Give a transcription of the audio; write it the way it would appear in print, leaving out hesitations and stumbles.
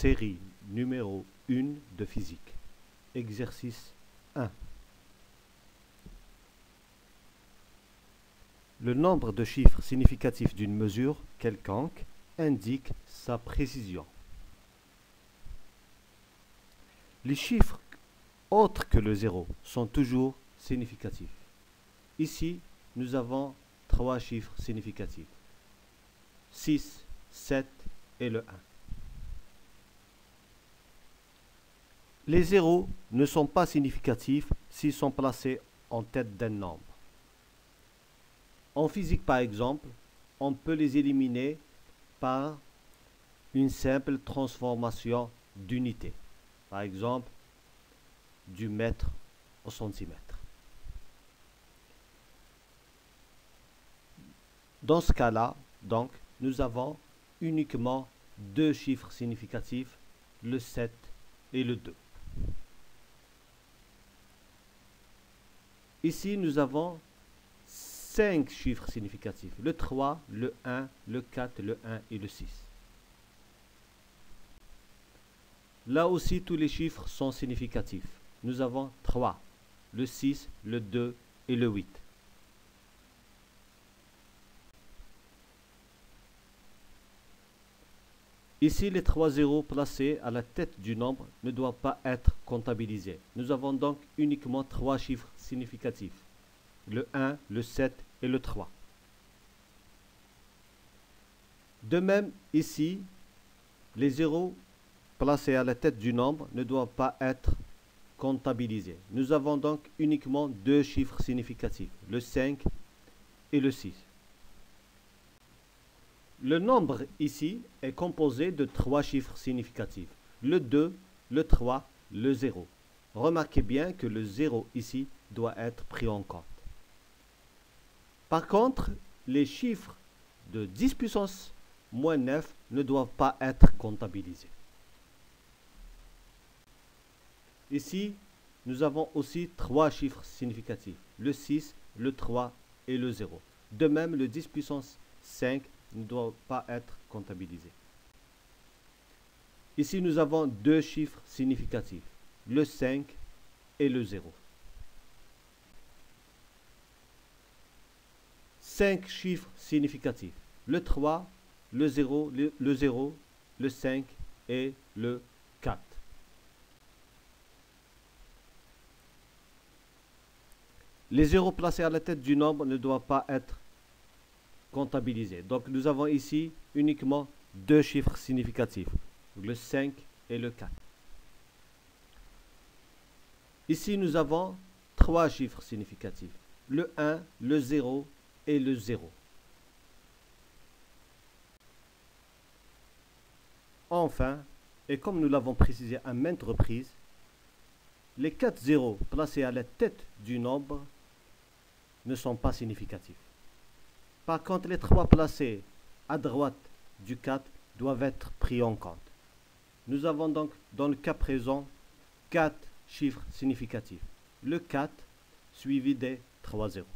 Série numéro 1 de physique. Exercice 1. Le nombre de chiffres significatifs d'une mesure quelconque indique sa précision. Les chiffres autres que le zéro sont toujours significatifs. Ici, nous avons 3 chiffres significatifs. 6, 7 et le 1. Les zéros ne sont pas significatifs s'ils sont placés en tête d'un nombre. En physique, par exemple, on peut les éliminer par une simple transformation d'unité. Par exemple, du mètre au centimètre. Dans ce cas-là, donc, nous avons uniquement 2 chiffres significatifs, le 7 et le 2. Ici, nous avons 5 chiffres significatifs, le 3, le 1, le 4, le 1 et le 6. Là aussi, tous les chiffres sont significatifs. Nous avons 3, le 6, le 2 et le 8. Ici, les 3 zéros placés à la tête du nombre ne doivent pas être comptabilisés. Nous avons donc uniquement 3 chiffres significatifs, le 1, le 7 et le 3. De même, ici, les zéros placés à la tête du nombre ne doivent pas être comptabilisés. Nous avons donc uniquement 2 chiffres significatifs, le 5 et le 6. Le nombre ici est composé de 3 chiffres significatifs, le 2, le 3, le 0. Remarquez bien que le 0 ici doit être pris en compte. Par contre, les chiffres de 10 puissance moins 9 ne doivent pas être comptabilisés. Ici, nous avons aussi 3 chiffres significatifs, le 6, le 3 et le 0. De même, le 10 puissance 5 ne doit pas être comptabilisé. Ici, nous avons 2 chiffres significatifs, le 5 et le 0. 5 chiffres significatifs, le 3, le 0, le 0, le 5 et le 4. Les zéros placés à la tête du nombre ne doivent pas être comptabilisés. Donc nous avons ici uniquement 2 chiffres significatifs, le 5 et le 4. Ici nous avons 3 chiffres significatifs, le 1, le 0 et le 0. Enfin, et comme nous l'avons précisé à maintes reprises, les 4 zéros placés à la tête du nombre ne sont pas significatifs. Par contre, les 3 placés à droite du 4 doivent être pris en compte. Nous avons donc, dans le cas présent, 4 chiffres significatifs. Le 4 suivi des 3 zéros.